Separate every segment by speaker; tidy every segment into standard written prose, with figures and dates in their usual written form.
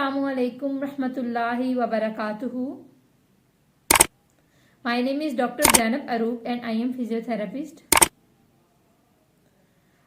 Speaker 1: Assalamu alaikum rahmatullahi wa barakatuhu. My name is Dr. Zainab Aroop and I am physiotherapist.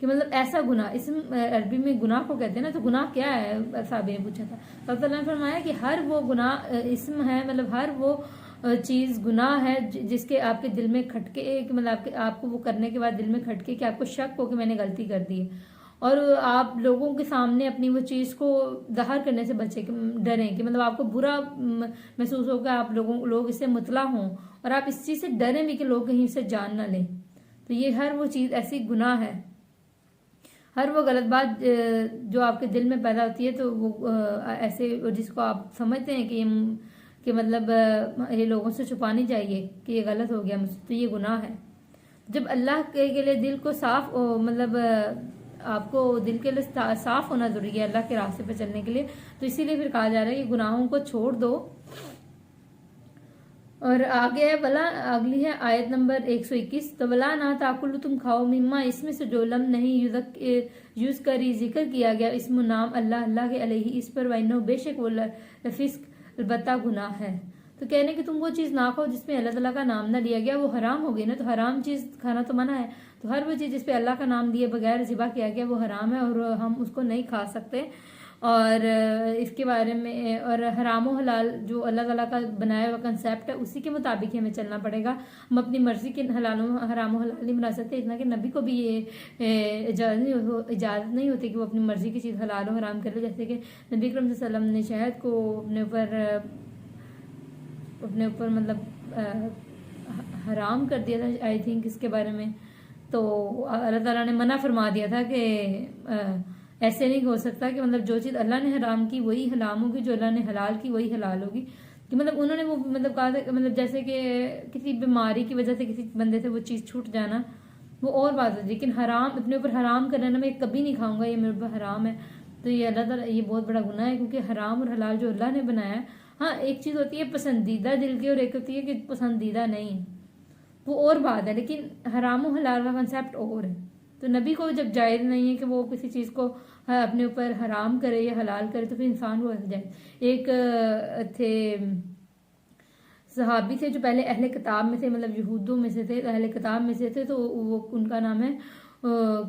Speaker 1: کہ مطلب ایسا گناہ، اسم عربی میں گناہ کو کہتے ہیں نا، تو گناہ کیا ہے صحابی نے پوچھا تھا، تو اللہ تعالیٰ نے فرمایا کہ ہر وہ گناہ اسم ہے، مطلب ہر وہ چیز گناہ ہے جس کے آپ کے دل میں کھٹکے، مطلب آپ کو وہ کرنے کے بعد دل میں کھٹکے کہ آپ کو شک ہو کہ میں نے غلطی کر دی ہے، اور آپ لوگوں کے سامنے اپنی وہ چیز کو ظاہر کرنے سے بچے، ڈریں کہ مطلب آپ کو برا محسوس ہو کہ آپ لوگ اس سے مطلع ہوں، اور آپ اس چیز سے ڈریں بھی کہ لوگ کہیں اسے جان نہ لیں. تو یہ ہر وہ چیز ایسی گناہ ہے، ہر وہ غلط بات جو آپ کے دل میں پیدا ہوتی ہے، تو وہ ایسے جس کو آپ سمجھتے ہیں کہ مطلب یہ لوگوں سے چھپانی چاہیے کہ یہ غلط ہو گیا مجھ سے، تو یہ گناہ ہے. جب اللہ کے لیے دل کو صاف، مطلب آپ کو دل کے لیے صاف ہونا ضروری ہے اللہ کے راستے پہ چلنے کے لیے، تو اسی لیے پھر کہا جا رہا ہے کہ گناہوں کو چھوڑ دو. اور آگے ہے بلا، اگلی ہے آیت نمبر 121، تو بلا نہ تاکلو، تم کھاؤ، مما اس میں سے جو لم نہیں یوز کری ذکر کیا گیا اسم نام اللہ کے علیہ اس پر، وَإِنَّهُ بے شک وہ لفسق البتہ گناہ ہے. تو کہنے کہ تم وہ چیز نہ کھاؤ جس میں اللہ تعالیٰ کا نام نہ لیا گیا، وہ حرام ہو گئی نا، تو حرام چیز کھانا تو منع ہے، تو ہر وہ چیز جس پہ اللہ کا نام دیے بغیر ذبح کیا گیا وہ حرام ہے، اور ہم اس کو نہیں کھا سکتے. اور اس کے بارے میں، اور حرام و حلال جو اللہ تعالیٰ کا بنایا ہوا کنسیپٹ ہے اسی کے مطابق ہمیں چلنا پڑے گا. ہم اپنی مرضی کے حرام و حلال نہیں بنا سکتے، اتنا کہ نبی کو بھی یہ اجازت نہیں ہوتی کہ وہ اپنی مرضی کی چیز حلال و حرام کر لے. جیسے کہ نبی کرم صلی اللہ علیہ وسلم نے شہد کو اپنے اوپر مطلب حرام کر دیا تھا آئی تھنک اس کے بارے میں، تو اللہ تعالیٰ نے منع فرما دیا تھا کہ ایسے نہیں ہو سکتا کہ مطلب جو چیز اللہ نے حرام کی وہی حرام ہوگی، جو اللہ نے حلال کی وہی حلال ہوگی. کہ مطلب انہوں نے وہ مطلب کہا تھا، مطلب جیسے کہ کسی بیماری کی وجہ سے کسی بندے سے وہ چیز چھوٹ جانا وہ اور بات ہے، لیکن حرام اپنے اوپر حرام کرنا نا، میں کبھی نہیں کھاؤں گا، یہ میرے اوپر حرام ہے، تو یہ اللہ تعالیٰ یہ بہت بڑا گناہ ہے. کیونکہ حرام اور حلال جو اللہ نے بنایا ہے، ہاں ایک چیز ہوتی ہے پسندیدہ دل کی اور ایک ہوتی ہے کہ پسندیدہ نہیں، وہ اور بات ہے، لیکن حرام و حلال کا کنسیپٹ اور ہے. تو نبی کو جب جائز نہیں ہے کہ وہ کسی چیز کو اپنے اوپر حرام کرے یا حلال کرے، تو پھر انسان کو ایسے جائے. ایک تھے صحابی تھے جو پہلے اہل کتاب میں تھے، مطلب یہودوں میں سے تھے، اہل کتاب میں سے تھے، تو وہ ان کا نام ہے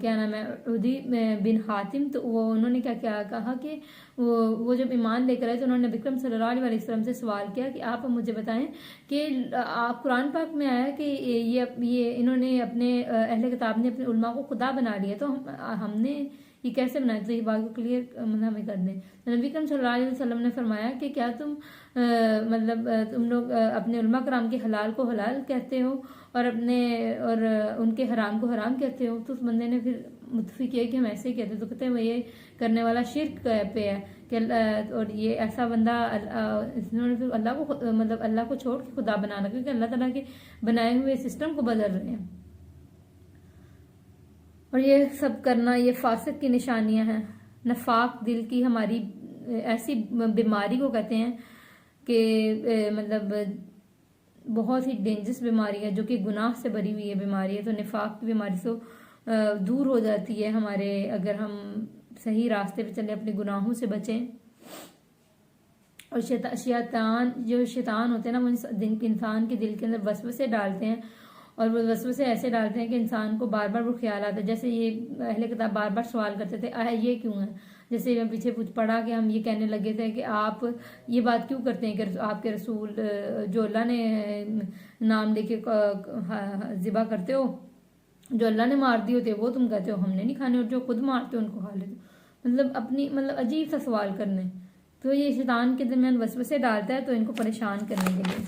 Speaker 1: کیا نام ہے، عدی بن حاتم. تو وہ انہوں نے کیا کہا کہ وہ جب ایمان لے کر آئے تو انہوں نے نبی اکرم صلی اللہ علیہ وسلم سے سوال کیا کہ آپ مجھے بتائیں کہ آپ قرآن پاک میں آیا کہ یہ انہوں نے اپنے اہل کتاب نے اپنے علماء کو خدا بنا لیا، تو ہم نے یہ کیسے بنایا؟ تو یہ بات کو کلیئر ہمیں کر دیں. نبی اکرم صلی اللہ علیہ وسلم نے فرمایا کہ کیا تم لوگ اپنے علماء کرام کے حلال کو حلال کہتے ہو اور ان کے حرام کو حرام کہتے ہو؟ تو اس بندے نے پھر متفق کیا کہ ہم ایسے ہی کہتے. تو کہتے ہیں وہ یہ کرنے والا شرک پہ ہے کہ اور یہ ایسا بندہ انہوں نے پھر اللہ کو مطلب اللہ کو چھوڑ کے خدا بنانا، کیونکہ اللہ تعالیٰ کے بنائے ہوئے سسٹم کو بدل رہے ہیں. اور یہ سب کرنا یہ فاسق کی نشانیاں ہیں. نفاق دل کی ہماری ایسی بیماری کو کہتے ہیں کہ مطلب بہت ہی ڈینجرس بیماری ہے، جو کہ گناہ سے بھری ہوئی ہے بیماری ہے. تو نفاق کی بیماری سے دور ہو جاتی ہے ہمارے، اگر ہم صحیح راستے پہ چلیں، اپنے گناہوں سے بچیں. اور شیطان ہوتے ہیں نا، وہ انسان کے دل کے اندر وسوسے ڈالتے ہیں، اور وہ وسوسے ایسے ڈالتے ہیں کہ انسان کو بار بار وہ خیال آتا ہے. جیسے یہ اہل کتاب بار بار سوال کرتے تھے یہ کیوں ہے؟ جیسے میں پیچھے پڑھا کہ ہم یہ کہنے لگے تھے کہ آپ یہ بات کیوں کرتے ہیں کہ آپ کے رسول جو اللہ نے نام لے کے ذبح کرتے ہو، جو اللہ نے مار دی ہوتے وہ تم کہتے ہو ہم نے نہیں کھانے، اور جو خود مارتے ہو ان کو کھا لیتے ہو. مطلب عجیب سا سوال کرنے. تو یہ شیطان کے درمیان وسوسے ڈالتا ہے تو ان کو پریشان کرنے کے لیے.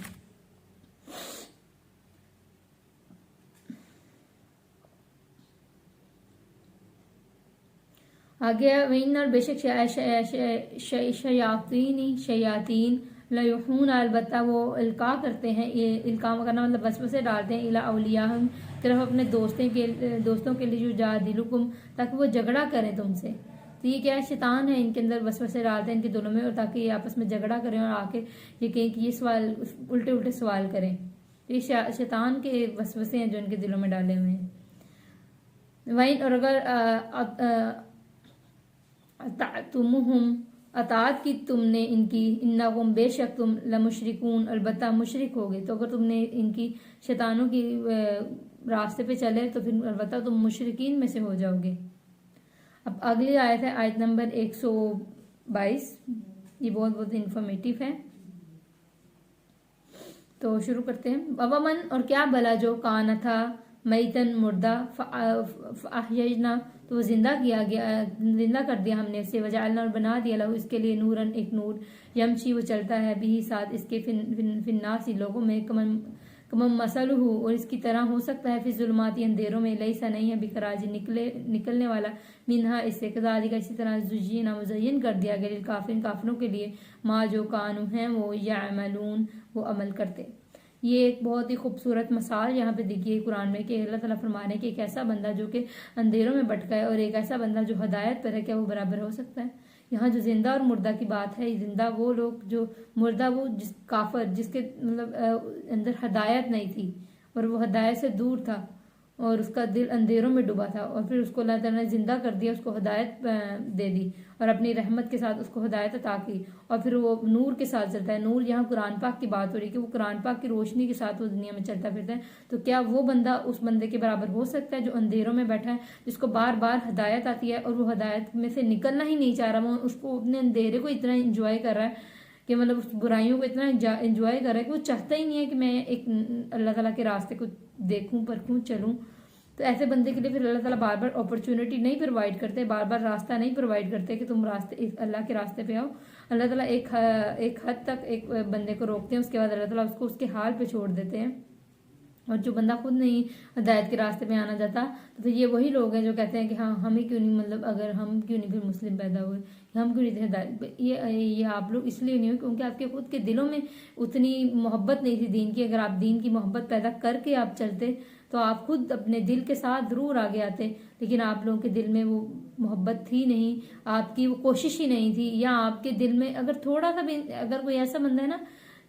Speaker 1: آگے وین، اور بے شک شیاطین لیوحون، البتہ وہ القاء کرتے ہیں، القاء کرنا مطلب وسوسے ڈالتے ہیں، الی اولیاءہم، طرف اپنے دوستوں کے لیے، یجادلوکم، تاکہ وہ جھگڑا کریں تم سے. تو یہ کیا ہے؟ شیطان ہے، ان کے اندر وسوسے ڈالتے ہیں ان کے دلوں میں، اور تاکہ یہ آپس میں جھگڑا کریں اور آ کے یہ کہیں کہ یہ سوال الٹے سوال کریں. تو یہ شیطان کے وسوسے ہیں جو ان کے دلوں میں ڈالے ہوئے ہیں. وین، اور اگر تمہم، اطاعت کی تم نے ان کی، انہم، بے شک تم، لمشرکون، البتہ مشرک ہوگے. تو اگر تم نے ان کی شیطانوں کی راستے پہ چلے تو پھر البتہ تم مشرکین میں سے ہو جاؤ گے. اب اگلی آیت ہے آیت نمبر 122. یہ بہت بہت انفارمیٹیو ہے. تو شروع کرتے ہیں. ومن اور کیا بلا جو کانا تھا میتن مردہ فاحیینا تو وہ زندہ کر دیا ہم نے اسے. وجعلنا اور بنا دیا لہو اس کے لیے نورن ایک نور یمشی وہ چلتا ہے بھی ساتھ اس کے فی الناس لوگوں میں کمم مثلہ اور اس کی طرح ہو سکتا ہے فی ظلماتی اندھیروں میں لیسا نہیں ہے بخراج نکلنے والا منہا اس سے کذالک اسی طرح زجینا مزین کر دیا گیا للکافرین کافروں کے لیے ما جو کانو ہیں وہ یعملون وہ عمل کرتے. یہ ایک بہت ہی خوبصورت مثال یہاں پہ دیکھی ہے قرآن میں کہ اللہ تعالیٰ فرمانے کہ ایک ایسا بندہ جو کہ اندھیروں میں بھٹکا ہے اور ایک ایسا بندہ جو ہدایت پر ہے کیا وہ برابر ہو سکتا ہے. یہاں جو زندہ اور مردہ کی بات ہے زندہ وہ لوگ جو مردہ وہ جس کافر جس کے مطلب اندر ہدایت نہیں تھی اور وہ ہدایت سے دور تھا اور اس کا دل اندھیروں میں ڈوبا تھا اور پھر اس کو اللہ تعالیٰ نے زندہ کر دیا اس کو ہدایت دے دی اور اپنی رحمت کے ساتھ اس کو ہدایت عطا کی اور پھر وہ نور کے ساتھ چلتا ہے. نور یہاں قرآن پاک کی بات ہو رہی ہے کہ وہ قرآن پاک کی روشنی کے ساتھ وہ دنیا میں چلتا پھرتا ہے. تو کیا وہ بندہ اس بندے کے برابر ہو سکتا ہے جو اندھیروں میں بیٹھا ہے جس کو بار بار ہدایت آتی ہے اور وہ ہدایت میں سے نکلنا ہی نہیں چاہ رہا. وہ اس کو اپنے اندھیرے کو اتنا انجوائے کر رہا ہے کہ مطلب اس برائیوں کو اتنا انجوائے کر رہا ہے کہ وہ چاہتا ہی نہیں ہے کہ میں ایک اللہ تعالیٰ کے راستے کو دیکھوں پرکھوں چلوں. تو ایسے بندے کے لیے پھر اللہ تعالیٰ بار بار اپرچونٹی نہیں پرووائڈ کرتے بار بار راستہ نہیں پرووائڈ کرتے کہ تم اللہ کے راستے پہ آؤ. اللہ تعالیٰ ایک حد تک ایک بندے کو روکتے ہیں اس کے بعد اللہ تعالیٰ اس کو اس کے حال پہ چھوڑ دیتے ہیں. اور جو بندہ خود نہیں ہدایت کے راستے پہ آنا چاہتا تو پھر یہ وہی لوگ ہیں جو کہتے ہیں کہ ہاں ہمیں کیوں نہیں مطلب اگر ہم کیوں نہیں پھر مسلم پیدا ہوئے ہم کیوں نہیں تھے ہدایت. یہ آپ لوگ اس لیے نہیں ہوئے کیونکہ آپ کے خود کے دلوں میں اتنی محبت نہیں تھی دین کی. اگر آپ دین کی محبت پیدا کر کے آپ چلتے تو آپ خود اپنے دل کے ساتھ ضرور آگے آتے لیکن آپ لوگوں کے دل میں وہ محبت تھی نہیں آپ کی وہ کوشش ہی نہیں تھی. یا آپ کے دل میں اگر تھوڑا سا بھی اگر کوئی ایسا بندہ ہے نا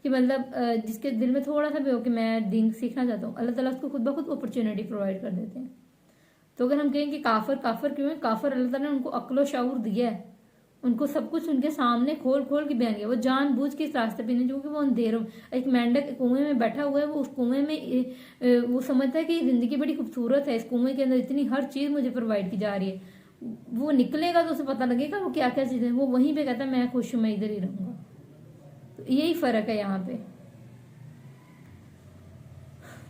Speaker 1: کہ مطلب جس کے دل میں تھوڑا سا بھی ہو کہ میں دین سیکھنا چاہتا ہوں اللہ تعالیٰ اس کو خود بخود اپرچونٹی پرووائڈ کر دیتے ہیں. تو اگر ہم کہیں کہ کافر کیوں ہے کافر اللہ تعالیٰ نے ان کو عقل و شعور دیا ہے ان کو سب کچھ ان کے سامنے کھول کے بیان کیا. وہ جان بوجھ کے اس راستے پہ نہیں کیونکہ وہ اندھیروں ایک مینڈک کنویں میں بیٹھا ہوا ہے وہ اس کنویں میں وہ سمجھتا ہے کہ یہ زندگی بڑی خوبصورت ہے اس کنویں کے اندر اتنی ہر چیز مجھے پرووائڈ کی جا رہی ہے. وہ نکلے گا تو اسے پتہ لگے گا وہ کیا کیا چیزیں وہ وہیں پہ کہتا ہے میں خوش ہوں میں ادھر ہی رہوں گا. تو یہی فرق ہے یہاں پہ.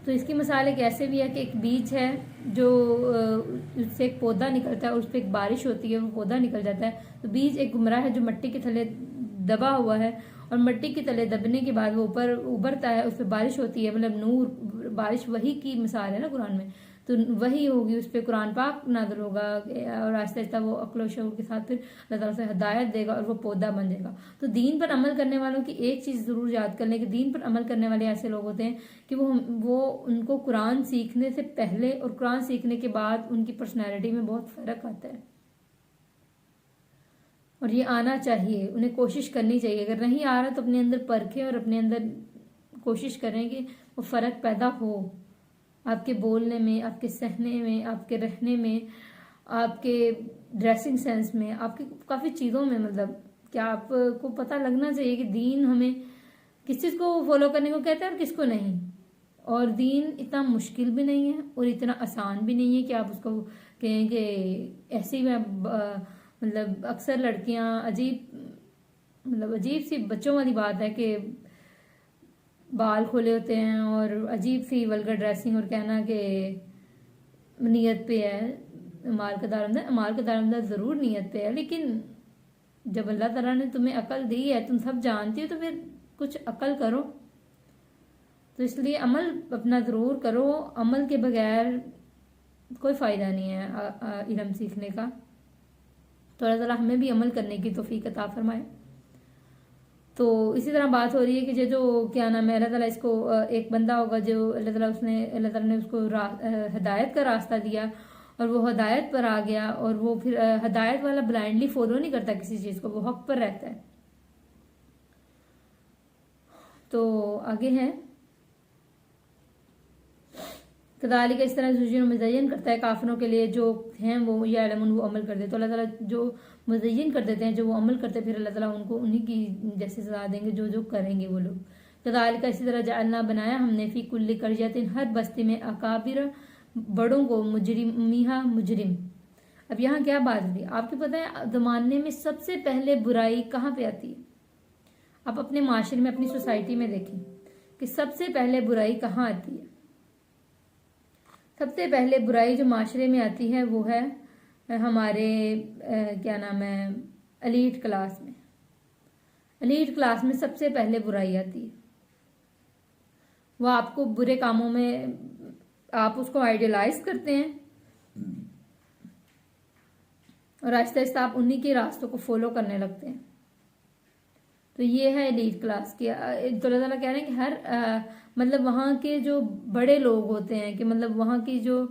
Speaker 1: تو اس کی مثال ایک ایسے بھی ہے کہ ایک بیج ہے جو اس سے ایک پودا نکلتا ہے اور اس پہ ایک بارش ہوتی ہے وہ پودا نکل جاتا ہے. تو بیج ایک گمراہ ہے جو مٹی کے تلے دبا ہوا ہے اور مٹی کے تلے دبنے کے بعد وہ اوپر ابھرتا ہے اس پہ بارش ہوتی ہے مطلب نور بارش وہی کی مثال ہے نا قرآن میں. تو وہی ہوگی اس پہ قرآن پاک نازل ہوگا اور آہستہ آہستہ وہ عقل و شعور کے ساتھ پھر اللہ تعالیٰ سے ہدایت دے گا اور وہ پودا بن جائے گا. تو دین پر عمل کرنے والوں کی ایک چیز ضرور یاد کر لیں کہ دین پر عمل کرنے والے ایسے لوگ ہوتے ہیں کہ وہ ان کو قرآن سیکھنے سے پہلے اور قرآن سیکھنے کے بعد ان کی پرسنالٹی میں بہت فرق آتا ہے. اور یہ آنا چاہیے انہیں کوشش کرنی چاہیے. اگر نہیں آ رہا تو اپنے اندر پرکھیں اور اپنے اندر کوشش کریں کہ وہ فرق پیدا ہو آپ کے بولنے میں آپ کے سہنے میں آپ کے رہنے میں آپ کے ڈریسنگ سینس میں آپ کی کافی چیزوں میں. مطلب کیا آپ کو پتہ لگنا چاہیے کہ دین ہمیں کس چیز کو فالو کرنے کو کہتا ہے اور کس کو نہیں. اور دین اتنا مشکل بھی نہیں ہے اور اتنا آسان بھی نہیں ہے کہ آپ اس کو کہیں کہ ایسی میں مطلب اکثر لڑکیاں عجیب سی بچوں والی بات ہے کہ بال کھولے ہوتے ہیں اور عجیب سی ولگر ڈریسنگ اور کہنا کہ نیت پہ ہے مال کا دارمدار ضرور نیت پہ ہے لیکن جب اللہ تعالیٰ نے تمہیں عقل دی ہے تم سب جانتی ہو تو پھر کچھ عقل کرو. تو اس لیے عمل اپنا ضرور کرو. عمل کے بغیر کوئی فائدہ نہیں ہے علم سیکھنے کا. تو اللہ تعالیٰ ہمیں بھی عمل کرنے کی توفیق عطا فرمائے. تو اسی طرح بات ہو رہی ہے کہ جو کیا نام ہے اللہ تعالیٰ اس کو ایک بندہ ہوگا جو اللہ تعالیٰ نے اس کو ہدایت کا راستہ دیا اور وہ ہدایت پر آ گیا اور وہ پھر ہدایت والا بلائنڈلی فالو نہیں کرتا کسی چیز کو وہ حق پر رہتا ہے. تو آگے ہے کذالک اس طرح زجین مزین کرتا ہے کافروں کے لیے جو ہیں وہ یعلمون وہ عمل کرتے. تو اللہ تعالیٰ جو مزین کر دیتے ہیں جو وہ عمل کرتے پھر اللہ تعالیٰ ان کو انہی کی جیسے سزا دیں گے جو کریں گے وہ لوگ. کذالک اسی طرح جعلنا بنایا ہم نے فی کل قریۃ ہر بستی میں اکابر بڑوں کو مجرم اب یہاں کیا بات ہوئی، آپ کو پتہ ہے زمانے میں سب سے پہلے برائی کہاں پہ آتی ہے؟ آپ اپنے معاشرے میں، اپنی سوسائٹی میں دیکھیں کہ سب سے پہلے برائی کہاں آتی ہے۔ سب سے پہلے برائی جو معاشرے میں آتی ہے وہ ہے ہمارے کیا نام ہے، ایلیٹ کلاس میں۔ ایلیٹ کلاس میں سب سے پہلے برائی آتی ہے۔ وہ آپ کو برے کاموں میں، آپ اس کو آئیڈیلائز کرتے ہیں اور آہستہ آہستہ آپ انہی کے راستوں کو فالو کرنے لگتے ہیں۔ تو یہ ہے ایلیٹ کلاس کی۔ تو اللہ تعالیٰ کہہ رہے ہیں کہ ہر مطلب وہاں کے جو بڑے لوگ ہوتے ہیں، کہ مطلب وہاں کی جو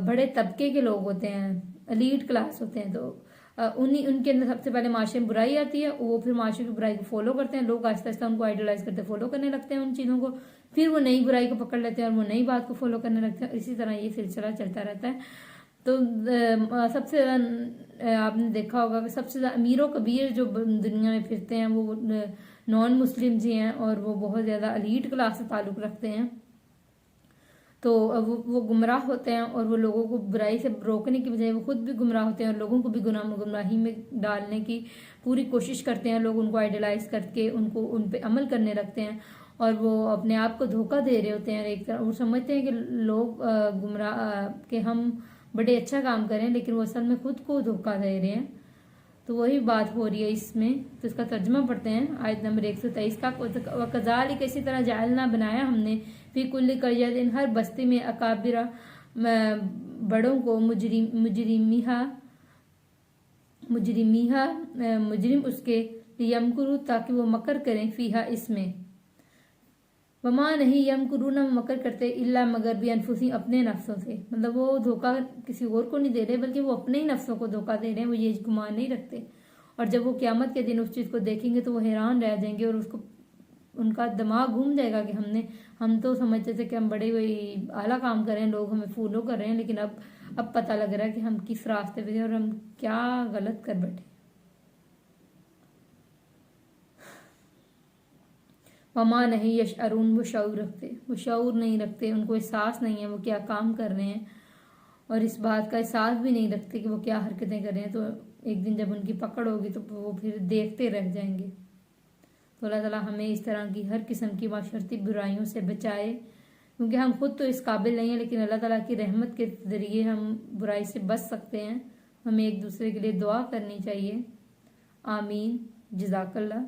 Speaker 1: بڑے طبقے کے لوگ ہوتے ہیں، ایلیٹ کلاس ہوتے ہیں، تو ان کے اندر سب سے پہلے معاشرے میں برائی آتی ہے، وہ پھر معاشرے کی برائی کو فالو کرتے ہیں، لوگ آہستہ آہستہ ان کو آئیڈیلائز کرتے فالو کرنے لگتے ہیں ان چیزوں کو، پھر وہ نئی برائی کو پکڑ لیتے ہیں اور وہ نئی بات کو فالو کرنے لگتے ہیں، اسی طرح یہ سلسلہ چلتا رہتا ہے۔ تو سب سے آپ نے دیکھا ہوگا کہ سب سے زیادہ امیر و کبیر جو دنیا میں پھرتے ہیں وہ نان مسلم جی ہیں، اور وہ بہت زیادہ ایلیٹ کلاس سے تعلق رکھتے ہیں۔ تو وہ گمراہ ہوتے ہیں اور وہ لوگوں کو برائی سے روکنے کی بجائے وہ خود بھی گمراہ ہوتے ہیں اور لوگوں کو بھی گمراہی میں ڈالنے کی پوری کوشش کرتے ہیں۔ لوگ ان کو آئیڈیلائز کر کے ان پہ عمل کرنے لگتے ہیں اور وہ اپنے آپ کو دھوکہ دے رہے ہوتے ہیں۔ ایک طرح وہ سمجھتے ہیں کہ لوگ گمراہ، کہ ہم بڑے اچھا کام کریں، لیکن وہ اصل میں خود کو دھوکہ دے رہے ہیں۔ تو وہی بات ہو رہی ہے اس میں۔ تو اس کا ترجمہ پڑھتے ہیں آیت نمبر 123 کا۔ وَكَذَلِكَ اسی طرح جعلنا بنایا ہم نے فی کل قریۃ ہر بستی میں اکابر بڑوں کو مجرم اس کے لیمکروا تاکہ وہ مکر کریں فیہا اس میں، وما نہیں یمکرون مکر کرتے الا مگر بانفسہم اپنے نفسوں سے، مطلب وہ دھوکہ کسی اور کو نہیں دے رہے بلکہ وہ اپنے ہی نفسوں کو دھوکہ دے رہے ہیں، وہ یہ گمان نہیں رکھتے۔ اور جب وہ قیامت کے دن اس چیز کو دیکھیں گے تو وہ حیران رہ جائیں گے اور ان کا دماغ گھوم جائے گا کہ ہم تو سمجھتے تھے کہ ہم بڑے اعلیٰ کام کر رہے ہیں، لوگ ہمیں فالو کر رہے ہیں، لیکن اب پتہ لگ رہا ہے کہ ہم کس راستے پہ تھے اور ہم کیا غلط کر بیٹھے۔ وما نہیں یشعرون، وہ شعور نہیں رکھتے، ان کو احساس نہیں ہے وہ کیا کام کر رہے ہیں، اور اس بات کا احساس بھی نہیں رکھتے کہ وہ کیا حرکتیں کر رہے ہیں۔ تو ایک دن جب ان کی پکڑ ہوگی تو وہ پھر دیکھتے رہ جائیں گے۔ تو اللہ تعالیٰ ہمیں اس طرح کی ہر قسم کی معاشرتی برائیوں سے بچائے، کیونکہ ہم خود تو اس قابل نہیں ہیں، لیکن اللہ تعالیٰ کی رحمت کے ذریعے ہم برائی سے بچ سکتے ہیں۔ ہمیں ایک دوسرے کے لیے دعا کرنی چاہیے۔ آمین۔ جزاک اللہ۔